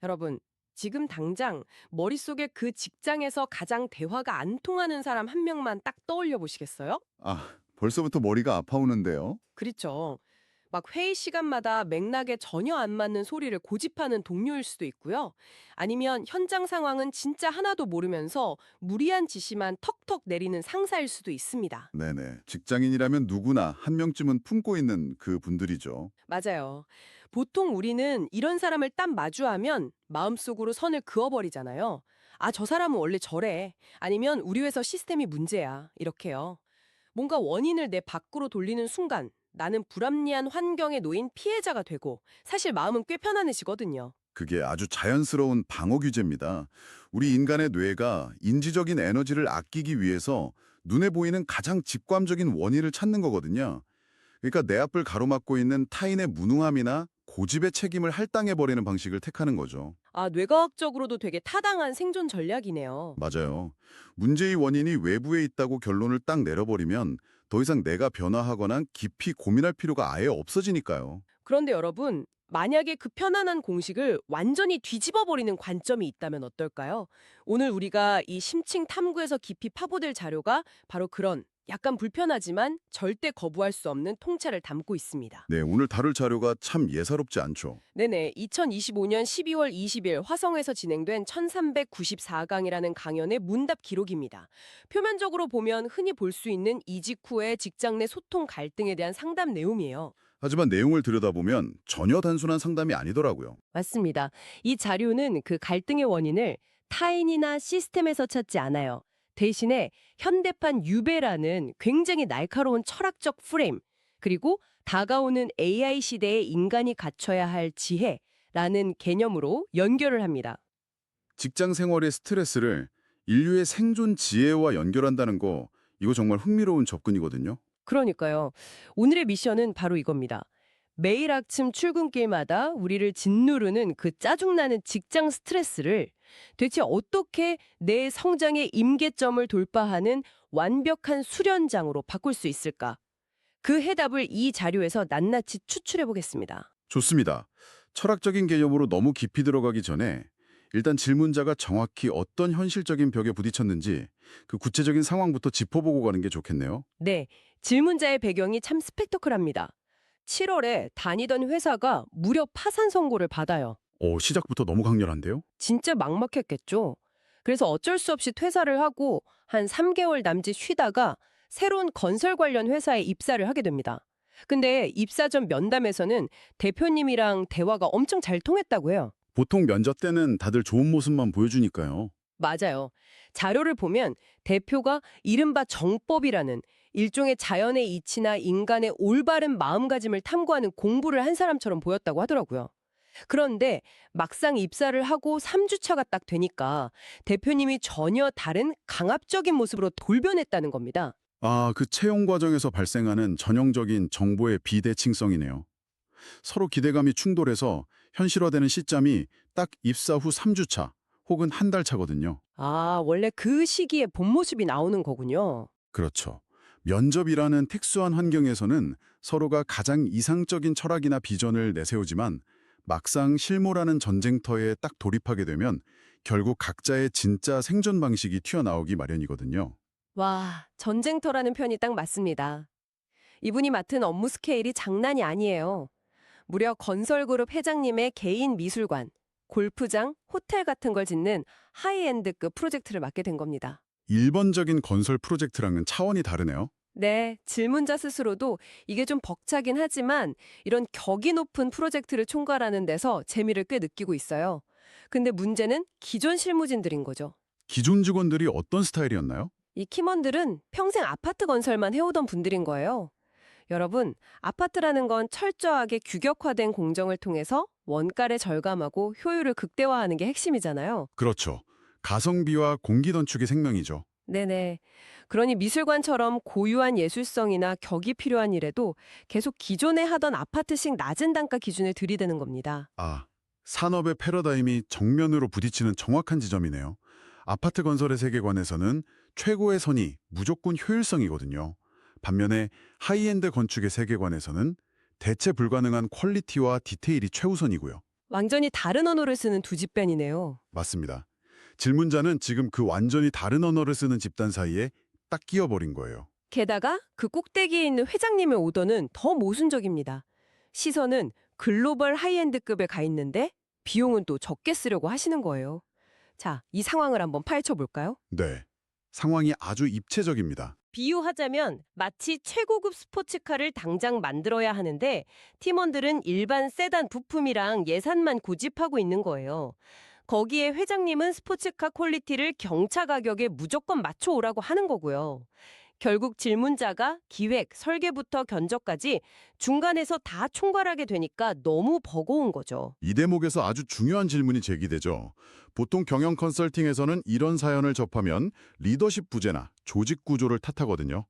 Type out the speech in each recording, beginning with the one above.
여러분, 지금 당장 머릿속에 그 직장에서 가장 대화가 안 통하는 사람 한 명만 딱 떠올려 보시겠어요? 벌써부터 머리가 아파오는데요. 그렇죠. 막 회의 시간마다 맥락에 전혀 안 맞는 소리를 고집하는 동료일 수도 있고요. 아니면 현장 상황은 진짜 하나도 모르면서 무리한 지시만 턱턱 내리는 상사일 수도 있습니다. 네네. 직장인이라면 누구나 한 명쯤은 품고 있는 그 분들이죠. 맞아요. 보통 우리는 이런 사람을 딱 마주하면 마음속으로 선을 그어버리잖아요. 아, 저 사람은 원래 저래. 아니면 우리 회사 시스템이 문제야. 이렇게요. 뭔가 원인을 내 밖으로 돌리는 순간 나는 불합리한 환경에 놓인 피해자가 되고 사실 마음은 꽤 편안해지거든요. 그게 아주 자연스러운 방어 규제입니다. 우리 인간의 뇌가 인지적인 에너지를 아끼기 위해서 눈에 보이는 가장 직관적인 원인을 찾는 거거든요. 그러니까 내 앞을 가로막고 있는 타인의 무능함이나 고집의 책임을 할당해버리는 방식을 택하는 거죠. 아, 뇌과학적으로도 되게 타당한 생존 전략이네요. 맞아요. 문제의 원인이 외부에 있다고 결론을 딱 내려버리면 더 이상 내가 변화하거나 깊이 고민할 필요가 아예 없어지니까요. 그런데 여러분, 만약에 그 편안한 공식을 완전히 뒤집어 버리는 관점이 있다면 어떨까요? 오늘 우리가 이 심층 탐구에서 깊이 파고들 자료가 바로 그런 약간 불편하지만 절대 거부할 수 없는 통찰을 담고 있습니다. 네, 오늘 다룰 자료가 참 예사롭지 않죠. 네네, 2025년 12월 20일 화성에서 진행된 1394강이라는 강연의 문답 기록입니다. 표면적으로 보면 흔히 볼 수 있는 이직 후의 직장 내 소통 갈등에 대한 상담 내용이에요. 하지만 내용을 들여다보면 전혀 단순한 상담이 아니더라고요. 맞습니다. 이 자료는 그 갈등의 원인을 타인이나 시스템에서 찾지 않아요. 대신에 현대판 유배라는 굉장히 날카로운 철학적 프레임, 그리고 다가오는 AI 시대에 인간이 갖춰야 할 지혜라는 개념으로 연결을 합니다. 직장 생활의 스트레스를 인류의 생존 지혜와 연결한다는 거, 이거 정말 흥미로운 접근이거든요. 그러니까요. 오늘의 미션은 바로 이겁니다. 매일 아침 출근길마다 우리를 짓누르는 그 짜증나는 직장 스트레스를 대체 어떻게 내 성장의 임계점을 돌파하는 완벽한 수련장으로 바꿀 수 있을까? 그 해답을 이 자료에서 낱낱이 추출해 보겠습니다. 좋습니다. 철학적인 개념으로 너무 깊이 들어가기 전에 일단 질문자가 정확히 어떤 현실적인 벽에 부딪혔는지 그 구체적인 상황부터 짚어보고 가는 게 좋겠네요. 네, 질문자의 배경이 참 스펙터클합니다. 7월에 다니던 회사가 무려 파산 선고를 받아요. 시작부터 너무 강렬한데요? 진짜 막막했겠죠. 그래서 어쩔 수 없이 퇴사를 하고 한 3개월 남짓 쉬다가 새로운 건설 관련 회사에 입사를 하게 됩니다. 근데 입사 전 면담에서는 대표님이랑 대화가 엄청 잘 통했다고 해요. 보통 면접 때는 다들 좋은 모습만 보여주니까요. 맞아요. 자료를 보면 대표가 이른바 정법이라는 일종의 자연의 이치나 인간의 올바른 마음가짐을 탐구하는 공부를 한 사람처럼 보였다고 하더라고요. 그런데 막상 입사를 하고 3주차가 딱 되니까 대표님이 전혀 다른 강압적인 모습으로 돌변했다는 겁니다. 그 채용 과정에서 발생하는 전형적인 정보의 비대칭성이네요. 서로 기대감이 충돌해서 현실화되는 시점이 딱 입사 후 3주 차 혹은 한 달 차거든요. 아, 원래 그 시기에 본 모습이 나오는 거군요. 그렇죠. 면접이라는 특수한 환경에서는 서로가 가장 이상적인 철학이나 비전을 내세우지만 막상 실무라는 전쟁터에 딱 돌입하게 되면 결국 각자의 진짜 생존 방식이 튀어나오기 마련이거든요. 와, 전쟁터라는 편이 딱 맞습니다. 이분이 맡은 업무 스케일이 장난이 아니에요. 무려 건설그룹 회장님의 개인 미술관, 골프장, 호텔 같은 걸 짓는 하이엔드급 프로젝트를 맡게 된 겁니다. 일반적인 건설 프로젝트랑은 차원이 다르네요. 네, 질문자 스스로도 이게 좀 벅차긴 하지만 이런 격이 높은 프로젝트를 총괄하는 데서 재미를 꽤 느끼고 있어요. 근데 문제는 기존 실무진들인 거죠. 기존 직원들이 어떤 스타일이었나요? 이 팀원들은 평생 아파트 건설만 해오던 분들인 거예요. 여러분, 아파트라는 건 철저하게 규격화된 공정을 통해서 원가를 절감하고 효율을 극대화하는 게 핵심이잖아요. 그렇죠. 가성비와 공기 단축이 생명이죠. 네네. 그러니 미술관처럼 고유한 예술성이나 격이 필요한 일에도 계속 기존에 하던 아파트식 낮은 단가 기준을 들이대는 겁니다. 산업의 패러다임이 정면으로 부딪히는 정확한 지점이네요. 아파트 건설의 세계관에서는 최고의 선이 무조건 효율성이거든요. 반면에 하이엔드 건축의 세계관에서는 대체 불가능한 퀄리티와 디테일이 최우선이고요. 완전히 다른 언어를 쓰는 두 집단이네요. 맞습니다. 질문자는 지금 그 완전히 다른 언어를 쓰는 집단 사이에 딱 끼어버린 거예요. 게다가 그 꼭대기에 있는 회장님의 오더는 더 모순적입니다. 시선은 글로벌 하이엔드급에 가 있는데 비용은 또 적게 쓰려고 하시는 거예요. 자, 이 상황을 한번 파헤쳐 볼까요? 네. 상황이 아주 입체적입니다. 비유하자면 마치 최고급 스포츠카를 당장 만들어야 하는데 팀원들은 일반 세단 부품이랑 예산만 고집하고 있는 거예요. 거기에 회장님은 스포츠카 퀄리티를 경차 가격에 무조건 맞춰오라고 하는 거고요. 결국 질문자가 기획, 설계부터 견적까지 중간에서 다 총괄하게 되니까 너무 버거운 거죠. 이 대목에서 아주 중요한 질문이 제기되죠. 보통 경영 컨설팅에서는 이런 사연을 접하면 리더십 부재나 조직 구조를 탓하거든요.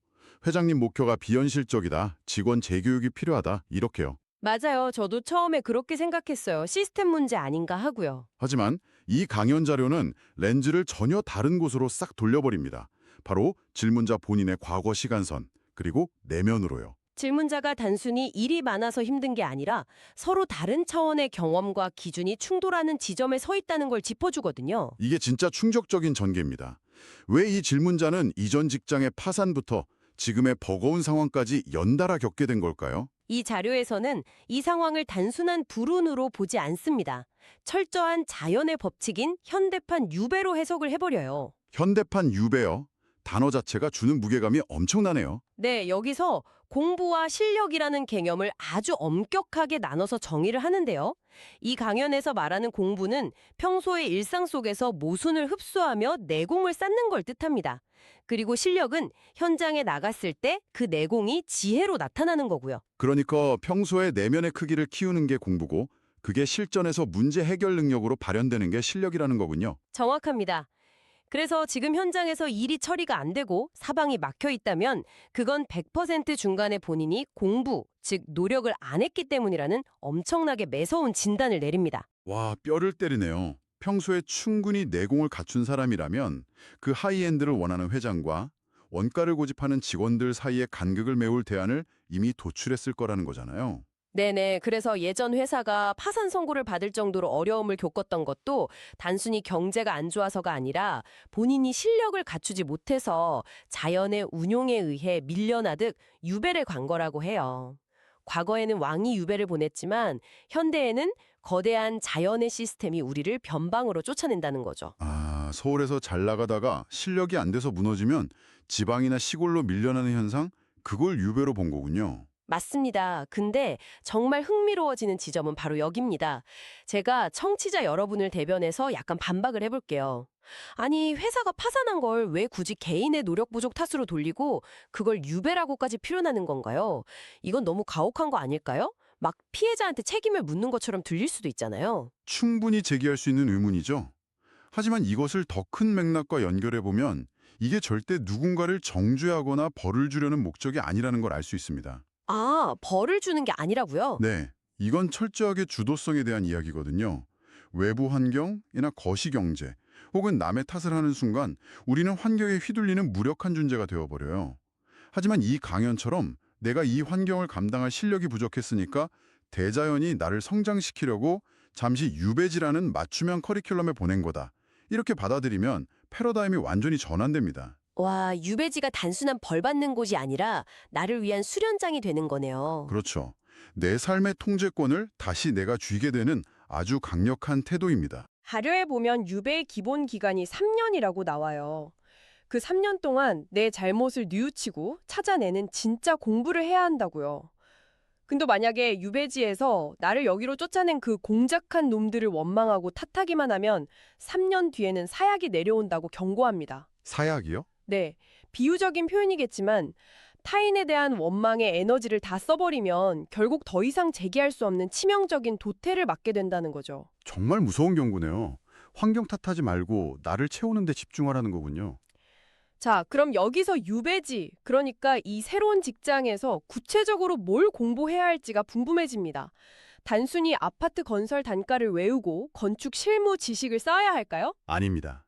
회장님 목표가 비현실적이다, 직원 재교육이 필요하다, 이렇게요. 맞아요. 저도 처음에 그렇게 생각했어요. 시스템 문제 아닌가 하고요. 하지만 이 강연 자료는 렌즈를 전혀 다른 곳으로 싹 돌려버립니다. 바로 질문자 본인의 과거 시간선, 그리고 내면으로요. 질문자가 단순히 일이 많아서 힘든 게 아니라 서로 다른 차원의 경험과 기준이 충돌하는 지점에 서 있다는 걸 짚어주거든요. 이게 진짜 충격적인 전개입니다. 왜 이 질문자는 이전 직장의 파산부터 지금의 버거운 상황까지 연달아 겪게 된 걸까요? 이 자료에서는 이 상황을 단순한 불운으로 보지 않습니다. 철저한 자연의 법칙인 현대판 유배로 해석을 해버려요. 현대판 유배요. 단어 자체가 주는 무게감이 엄청나네요. 네, 여기서 공부와 실력이라는 개념을 아주 엄격하게 나눠서 정의를 하는데요. 이 강연에서 말하는 공부는 평소의 일상 속에서 모순을 흡수하며 내공을 쌓는 걸 뜻합니다. 그리고 실력은 현장에 나갔을 때 그 내공이 지혜로 나타나는 거고요. 그러니까 평소에 내면의 크기를 키우는 게 공부고 그게 실전에서 문제 해결 능력으로 발현되는 게 실력이라는 거군요. 정확합니다. 그래서 지금 현장에서 일이 처리가 안 되고 사방이 막혀 있다면 그건 100% 중간에 본인이 공부, 즉 노력을 안 했기 때문이라는 엄청나게 매서운 진단을 내립니다. 와, 뼈를 때리네요. 평소에 충분히 내공을 갖춘 사람이라면 그 하이엔드를 원하는 회장과 원가를 고집하는 직원들 사이의 간극을 메울 대안을 이미 도출했을 거라는 거잖아요. 네네. 그래서 예전 회사가 파산 선고를 받을 정도로 어려움을 겪었던 것도 단순히 경제가 안 좋아서가 아니라 본인이 실력을 갖추지 못해서 자연의 운용에 의해 밀려나듯 유배를 간 거라고 해요. 과거에는 왕이 유배를 보냈지만 현대에는 거대한 자연의 시스템이 우리를 변방으로 쫓아낸다는 거죠. 아, 서울에서 잘 나가다가 실력이 안 돼서 무너지면 지방이나 시골로 밀려나는 현상? 그걸 유배로 본 거군요. 맞습니다. 근데 정말 흥미로워지는 지점은 바로 여기입니다. 제가 청취자 여러분을 대변해서 약간 반박을 해볼게요. 아니, 회사가 파산한 걸 왜 굳이 개인의 노력 부족 탓으로 돌리고 그걸 유배라고까지 표현하는 건가요? 이건 너무 가혹한 거 아닐까요? 막 피해자한테 책임을 묻는 것처럼 들릴 수도 있잖아요. 충분히 제기할 수 있는 의문이죠. 하지만 이것을 더 큰 맥락과 연결해 보면 이게 절대 누군가를 정죄하거나 벌을 주려는 목적이 아니라는 걸 알 수 있습니다. 아, 벌을 주는 게 아니라고요? 네, 이건 철저하게 주도성에 대한 이야기거든요. 외부 환경이나 거시경제 혹은 남의 탓을 하는 순간 우리는 환경에 휘둘리는 무력한 존재가 되어버려요. 하지만 이 강연처럼 내가 이 환경을 감당할 실력이 부족했으니까 대자연이 나를 성장시키려고 잠시 유배지라는 맞춤형 커리큘럼에 보낸 거다. 이렇게 받아들이면 패러다임이 완전히 전환됩니다. 와, 유배지가 단순한 벌 받는 곳이 아니라 나를 위한 수련장이 되는 거네요. 그렇죠. 내 삶의 통제권을 다시 내가 쥐게 되는 아주 강력한 태도입니다. 자료에 보면 유배의 기본 기간이 3년이라고 나와요. 그 3년 동안 내 잘못을 뉘우치고 찾아내는 진짜 공부를 해야 한다고요. 근데 만약에 유배지에서 나를 여기로 쫓아낸 그 공작한 놈들을 원망하고 탓하기만 하면 3년 뒤에는 사약이 내려온다고 경고합니다. 사약이요? 네, 비유적인 표현이겠지만 타인에 대한 원망의 에너지를 다 써버리면 결국 더 이상 재기할 수 없는 치명적인 도태를 맞게 된다는 거죠. 정말 무서운 경고네요. 환경 탓하지 말고 나를 채우는 데 집중하라는 거군요. 자, 그럼 여기서 유배지, 그러니까 이 새로운 직장에서 구체적으로 뭘 공부해야 할지가 궁금해집니다. 단순히 아파트 건설 단가를 외우고 건축 실무 지식을 쌓아야 할까요? 아닙니다.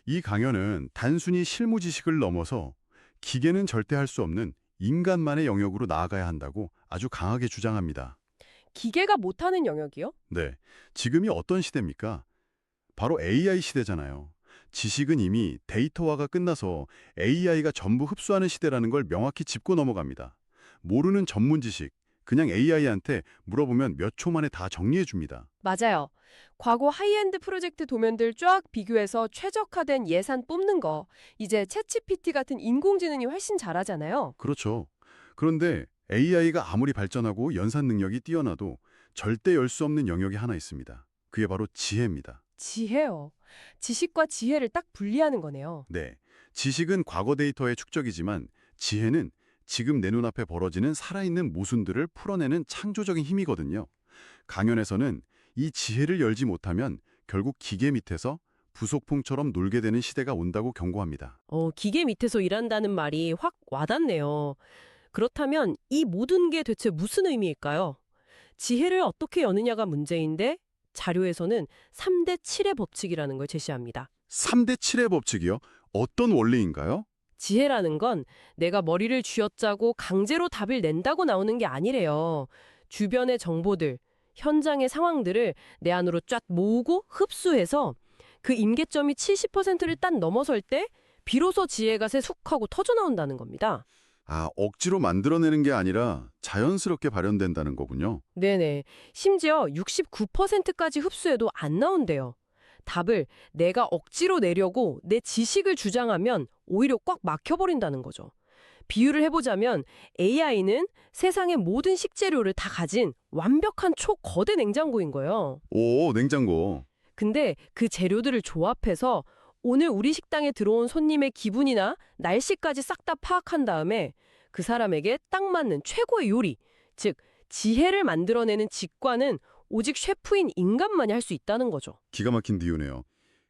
이 강연은 단순히 실무 지식을 넘어서 기계는 절대 할 수 없는 인간만의 영역으로 나아가야 한다고 아주 강하게 주장합니다. 기계가 못하는 영역이요? 네, 지금이 어떤 시대입니까? 바로 AI 시대잖아요. 지식은 이미 데이터화가 끝나서 AI가 전부 흡수하는 시대라는 걸 명확히 짚고 넘어갑니다. 모르는 전문 지식, 그냥 AI한테 물어보면 몇 초 만에 다 정리해 줍니다. 맞아요. 과거 하이엔드 프로젝트 도면들 쫙 비교해서 최적화된 예산 뽑는 거 이제 챗GPT 같은 인공지능이 훨씬 잘하잖아요. 그렇죠. 그런데 AI가 아무리 발전하고 연산 능력이 뛰어나도 절대 열 수 없는 영역이 하나 있습니다. 그게 바로 지혜입니다. 지혜요. 지식과 지혜를 딱 분리하는 거네요. 네, 지식은 과거 데이터의 축적이지만 지혜는 지금 내 눈앞에 벌어지는 살아있는 모순들을 풀어내는 창조적인 힘이거든요. 강연에서는 이 지혜를 열지 못하면 결국 기계 밑에서 부속품처럼 놀게 되는 시대가 온다고 경고합니다. 기계 밑에서 일한다는 말이 확 와닿네요. 그렇다면 이 모든 게 대체 무슨 의미일까요? 지혜를 어떻게 여느냐가 문제인데 자료에서는 3대 7의 법칙이라는 걸 제시합니다. 3대 7의 법칙이요? 어떤 원리인가요? 지혜라는 건 내가 머리를 쥐어짜고 강제로 답을 낸다고 나오는 게 아니래요. 주변의 정보들, 현장의 상황들을 내 안으로 쫙 모으고 흡수해서 그 임계점이 70%를 딱 넘어설 때 비로소 지혜가 쑥 하고 터져나온다는 겁니다. 아, 억지로 만들어내는 게 아니라 자연스럽게 발현된다는 거군요. 네네. 심지어 69%까지 흡수해도 안 나온대요. 답을 내가 억지로 내려고 내 지식을 주장하면 오히려 꽉 막혀버린다는 거죠. 비유를 해보자면 AI는 세상의 모든 식재료를 다 가진 완벽한 초거대 냉장고인 거예요. 오, 냉장고. 근데 그 재료들을 조합해서 오늘 우리 식당에 들어온 손님의 기분이나 날씨까지 싹 다 파악한 다음에 그 사람에게 딱 맞는 최고의 요리, 즉 지혜를 만들어내는 직관은 오직 셰프인 인간만이 할 수 있다는 거죠. 기가 막힌 비유네요.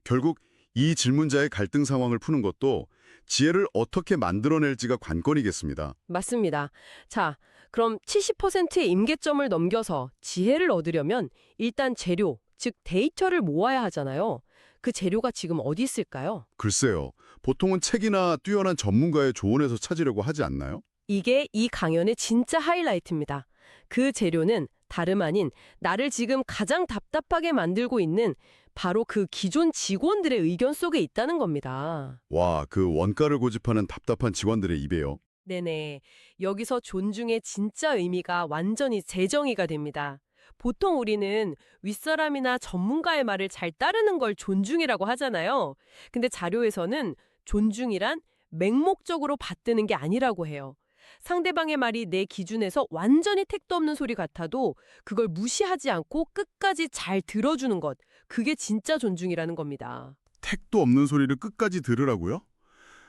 결국 이 질문자의 갈등 상황을 푸는 것도 지혜를 어떻게 만들어낼지가 관건이겠습니다. 맞습니다. 자, 그럼 70%의 임계점을 넘겨서 지혜를 얻으려면 일단 재료, 즉 데이터를 모아야 하잖아요. 그 재료가 지금 어디 있을까요? 글쎄요. 보통은 책이나 뛰어난 전문가의 조언에서 찾으려고 하지 않나요? 이게 이 강연의 진짜 하이라이트입니다. 그 재료는 다름 아닌 나를 지금 가장 답답하게 만들고 있는 바로 그 기존 직원들의 의견 속에 있다는 겁니다. 와, 그 원가를 고집하는 답답한 직원들의 입에요. 네네. 여기서 존중의 진짜 의미가 완전히 재정의가 됩니다. 보통 우리는 윗사람이나 전문가의 말을 잘 따르는 걸 존중이라고 하잖아요. 근데 자료에서는 존중이란 맹목적으로 받드는 게 아니라고 해요. 상대방의 말이 내 기준에서 완전히 택도 없는 소리 같아도 그걸 무시하지 않고 끝까지 잘 들어주는 것, 그게 진짜 존중이라는 겁니다. 택도 없는 소리를 끝까지 들으라고요?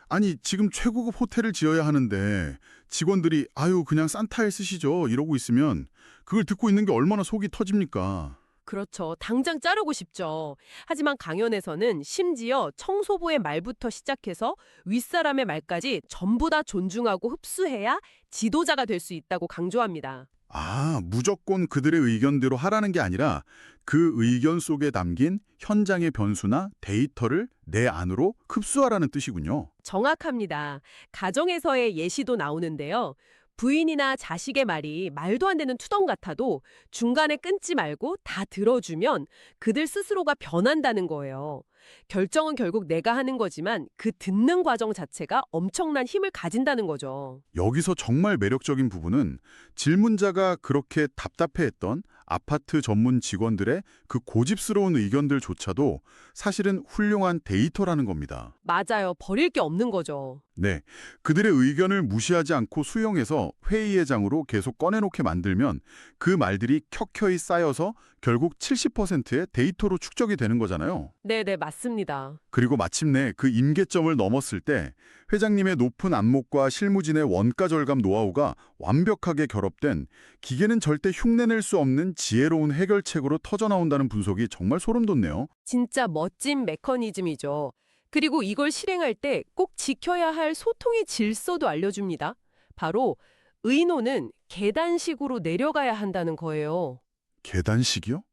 아니, 지금 최고급 호텔을 지어야 하는데 직원들이 아유 그냥 산타에 쓰시죠 이러고 있으면 그걸 듣고 있는 게 얼마나 속이 터집니까? 그렇죠. 당장 자르고 싶죠. 하지만 강연에서는 심지어 청소부의 말부터 시작해서 윗사람의 말까지 전부 다 존중하고 흡수해야 지도자가 될 수 있다고 강조합니다. 아, 무조건 그들의 의견대로 하라는 게 아니라 그 의견 속에 담긴 현장의 변수나 데이터를 내 안으로 흡수하라는 뜻이군요. 정확합니다. 가정에서의 예시도 나오는데요. 부인이나 자식의 말이 말도 안 되는 투덜 같아도 중간에 끊지 말고 다 들어주면 그들 스스로가 변한다는 거예요. 결정은 결국 내가 하는 거지만 그 듣는 과정 자체가 엄청난 힘을 가진다는 거죠. 여기서 정말 매력적인 부분은 질문자가 그렇게 답답해했던 아파트 전문 직원들의 그 고집스러운 의견들조차도 사실은 훌륭한 데이터라는 겁니다. 맞아요. 버릴 게 없는 거죠. 네, 그들의 의견을 무시하지 않고 수용해서 회의의 장으로 계속 꺼내놓게 만들면 그 말들이 켜켜이 쌓여서 결국 70%의 데이터로 축적이 되는 거잖아요. 네네, 맞습니다. 그리고 마침내 그 임계점을 넘었을 때 회장님의 높은 안목과 실무진의 원가 절감 노하우가 완벽하게 결합된 기계는 절대 흉내낼 수 없는 지혜로운 해결책으로 터져나온다는 분석이 정말 소름 돋네요. 진짜 멋진 메커니즘이죠. 그리고 이걸 실행할 때 꼭 지켜야 할 소통의 질서도 알려줍니다. 바로 의논은 계단식으로 내려가야 한다는 거예요. 계단식이요?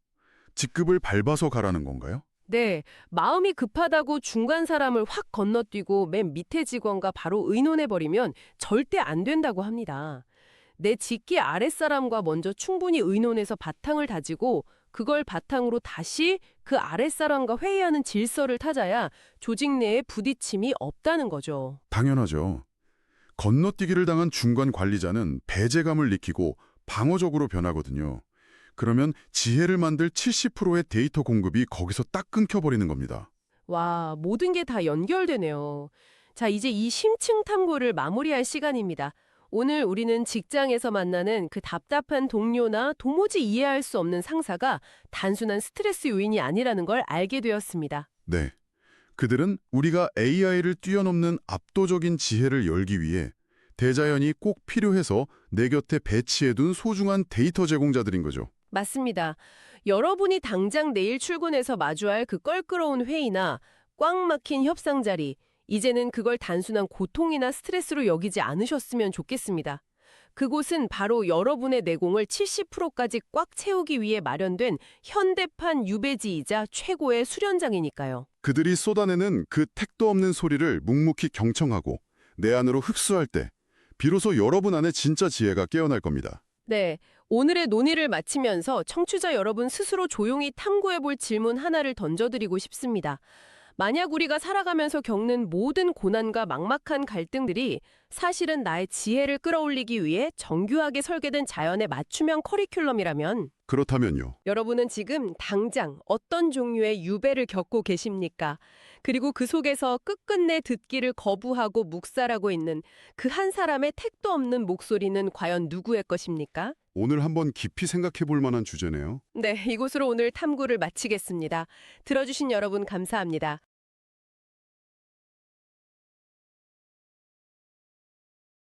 직급을 밟아서 가라는 건가요? 네, 마음이 급하다고 중간 사람을 확 건너뛰고 맨 밑에 직원과 바로 의논해버리면 절대 안 된다고 합니다. 내 직계 아랫사람과 먼저 충분히 의논해서 바탕을 다지고 그걸 바탕으로 다시 그 아랫사람과 회의하는 질서를 타자야 조직 내에 부딪힘이 없다는 거죠. 당연하죠. 건너뛰기를 당한 중간 관리자는 배제감을 느끼고 방어적으로 변하거든요. 그러면 지혜를 만들 70%의 데이터 공급이 거기서 딱 끊겨버리는 겁니다. 와, 모든 게 다 연결되네요. 자, 이제 이 심층 탐구를 마무리할 시간입니다. 오늘 우리는 직장에서 만나는 그 답답한 동료나 도무지 이해할 수 없는 상사가 단순한 스트레스 요인이 아니라는 걸 알게 되었습니다. 네. 그들은 우리가 AI를 뛰어넘는 압도적인 지혜를 열기 위해 대자연이 꼭 필요해서 내 곁에 배치해둔 소중한 데이터 제공자들인 거죠. 맞습니다. 여러분이 당장 내일 출근해서 마주할 그 껄끄러운 회의나 꽉 막힌 협상 자리, 이제는 그걸 단순한 고통이나 스트레스로 여기지 않으셨으면 좋겠습니다. 그곳은 바로 여러분의 내공을 70%까지 꽉 채우기 위해 마련된 현대판 유배지이자 최고의 수련장이니까요. 그들이 쏟아내는 그 택도 없는 소리를 묵묵히 경청하고 내 안으로 흡수할 때 비로소 여러분 안에 진짜 지혜가 깨어날 겁니다. 네, 오늘의 논의를 마치면서 청취자 여러분 스스로 조용히 탐구해볼 질문 하나를 던져드리고 싶습니다. 만약 우리가 살아가면서 겪는 모든 고난과 막막한 갈등들이 사실은 나의 지혜를 끌어올리기 위해 정교하게 설계된 자연의 맞춤형 커리큘럼이라면 그렇다면요. 여러분은 지금 당장 어떤 종류의 유배를 겪고 계십니까? 그리고 그 속에서 끝끝내 듣기를 거부하고 묵살하고 있는 그 한 사람의 택도 없는 목소리는 과연 누구의 것입니까? 오늘 한번 깊이 생각해 볼 만한 주제네요. 네, 이곳으로 오늘 탐구를 마치겠습니다. 들어주신 여러분 감사합니다.